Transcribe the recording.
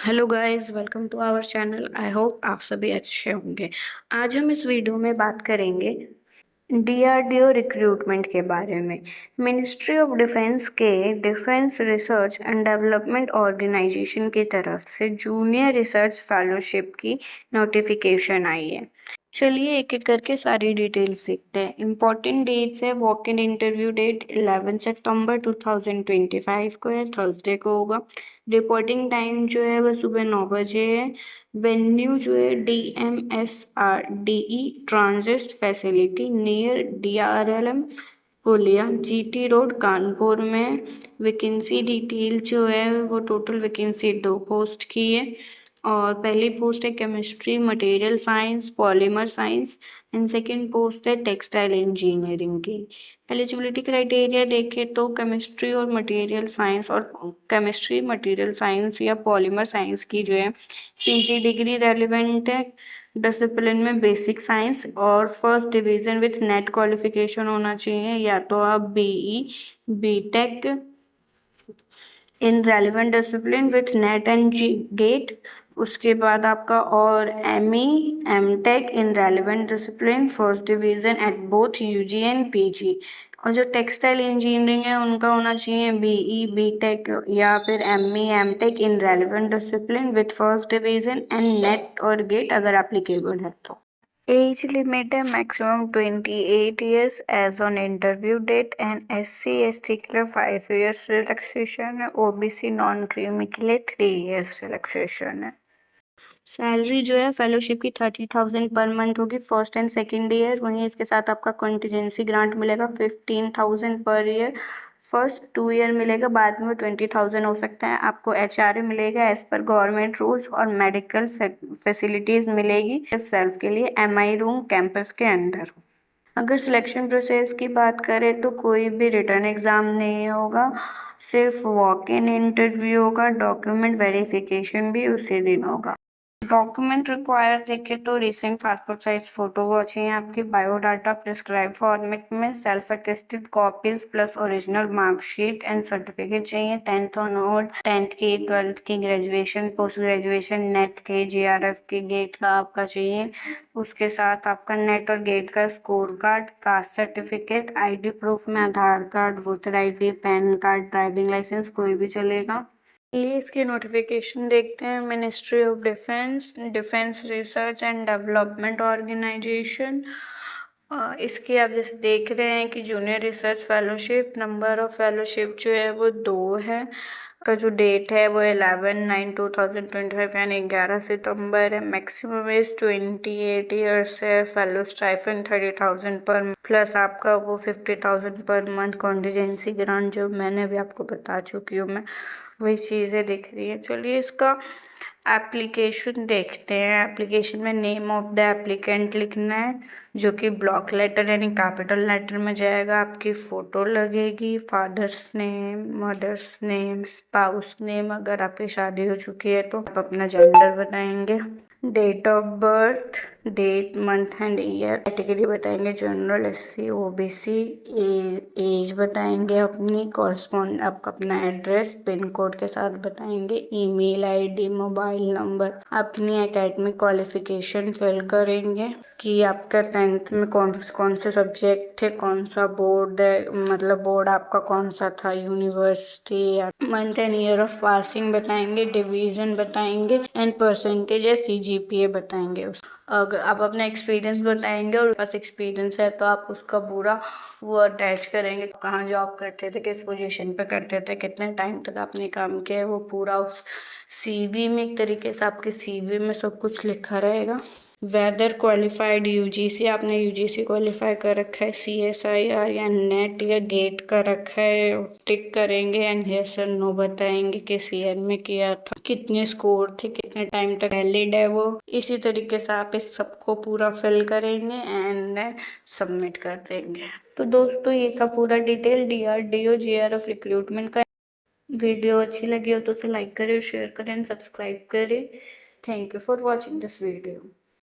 Hello guys, welcome to our channel. I hope आप सभी अच्छे होंगे। आज हम इस वीडियो में बात करेंगे डीआरडीओ रिक्रूटमेंट के बारे में। मिनिस्ट्री ऑफ डिफेंस के defence research and development organisation की तरफ से जूनियर रिसर्च फेलोशिप की नोटिफिकेशन आई है। चलिए एक एक करके सारी डिटेल्स देखते हैं। इम्पोर्टेंट डेट्स है। वॉक इन इंटरव्यू डेट 11 सितंबर 2025 को है, थर्सडे को होगा। रिपोर्टिंग टाइम जो है वह सुबह 9 बजे है। वेन्यू जो है DMSRDE transit facility near DRLM पुलिया GT रोड कानपुर में। वैकेंसी डिटेल जो है वो टोटल वैकेंसी 2 पोस्ट की है। और पहली पोस्ट है chemistry material science polymer science and second post है टेक्सटाइल इंजीनियरिंग की। एलिजिबिलिटी क्राइटेरिया देखें तो केमिस्ट्री और मटेरियल साइंस और केमिस्ट्री मटेरियल साइंस या पॉलीमर साइंस की जो है PG डिग्री रेलिवेंट है। डिसिप्लिन में बेसिक साइंस और first division with NET qualification होना चाहिए, या तो आप BE BTech in relevant discipline with NET and GATE. उसके बाद आपका और ME MTech in relevant discipline first division at both UG and PG। और जो टेक्सटाइल इंजीनियरिंग है उनका होना चाहिए BE BTech या फिर ME MTech in relevant discipline with first division and NET और गेट अगर एप्लीकेबल है तो। एज लिमिट है maximum 28 years age on interview date and SC ST के लिए 5 ईयर्स रिलैक्सेशन है। OBC नॉन क्रीमी के लिए 3 ईयर्स रिलैक्सेशन है। सैलरी जो है फेलोशिप की 30,000 पर मंथ होगी फर्स्ट एंड सेकेंड ईयर। वहीं इसके साथ आपका कॉन्टीजेंसी ग्रांट मिलेगा 15,000 पर ईयर। फर्स्ट 2 ईयर मिलेगा, बाद में 20,000 हो सकता है। आपको HRA मिलेगा एज पर गवर्नमेंट रूल्स और मेडिकल फैसिलिटीज मिलेगी सिर्फ सेल्फ के लिए MI रूम कैंपस के अंदर। अगर सिलेक्शन प्रोसेस की बात करें तो कोई भी रिटर्न एग्ज़ाम नहीं होगा, सिर्फ वॉक इन इंटरव्यू होगा। डॉक्यूमेंट वेरिफिकेशन भी उसी दिन होगा। डॉक्यूमेंट रिक्वायर देखें तो रिसेंट पासपोर्ट साइज फोटो वो चाहिए आपकी। बायोडाटा प्रिस्क्राइब फॉर्मेट में self attested copies plus original marksheet and certificate चाहिए। 10th ऑन होल्ड, 10th की 12th की ग्रेजुएशन पोस्ट ग्रेजुएशन नेट के JRF के गेट का आपका चाहिए। उसके साथ आपका नेट और गेट का score card, caste certificate, ID proof में Aadhaar card, voter ID, PAN card, driving licence कोई भी चलेगा। चलिए इसकी नोटिफिकेशन देखते हैं। Ministry of defence defence research and development organisation. इसकी आप जैसे देख रहे हैं कि junior research fellowship, number of fellowship जो है वो 2 है। का जो डेट है वो 11/9/2025 यानी 11 सितंबर है। मैक्सिमम एज 28 ईयर्स है। फेलो स्टाइफन 30,000 पर प्लस आपका वो 50,000 पर मंथ कॉन्टीजेंसी ग्रांट जो मैंने भी आपको बता चुकी हूँ मैं, वही चीज़ें दिख रही है। चलिए इसका एप्लीकेशन देखते हैं। एप्लीकेशन में नेम ऑफ द एप्लीकेंट लिखना है जो कि ब्लॉक लेटर यानी कैपिटल लेटर में जाएगा। आपकी फ़ोटो लगेगी, father's name, mother's name, spouse name, अगर आपकी शादी हो चुकी है तो आप अपना जेंडर बताएंगे। Date of birth, date month and year, category बताएंगे जनरल SC OBC, एज बताएंगे अपनी, कॉरस्पॉन्ड आपका अपना एड्रेस पिन कोड के साथ बताएंगे, ईमेल ID, मोबाइल नंबर, अपनी एकेडमिक क्वालिफिकेशन फिल करेंगे कि आपका 10th में कौन से सब्जेक्ट थे, कौन सा बोर्ड है, मतलब बोर्ड आपका कौन सा था, यूनिवर्सिटी या month and year of passing बताएंगे, डिवीजन बताएंगे एंड परसेंटेज या CGPA बताएंगे। अगर आप अपना एक्सपीरियंस बताएंगे और पास एक्सपीरियंस है तो आप उसका पूरा वो अटैच करेंगे, कहाँ जॉब करते थे, किस पोजीशन पे करते थे, कितने टाइम तक आपने काम किया है, वो पूरा उस CV में एक तरीके से आपके CV में सब कुछ लिखा रहेगा। वेदर क्वालिफाइड UGC, आपने UGC क्वालिफाई कर रखा है, CSIR या नेट या गेट का रखा है, टिक करेंगे एंड यस और नो बताएंगे किस ईयर में किया था, कितने स्कोर थे, कितने टाइम तक वैलिड है वो। इसी तरीके से आप इस सबको पूरा फिल करेंगे एंड सबमिट कर देंगे। तो दोस्तों ये था पूरा डिटेल DRDO JRF रिक्रूटमेंट का। वीडियो अच्छी लगी हो तो उसे लाइक करें, शेयर करें, सब्सक्राइब करें। Thank you for watching this video.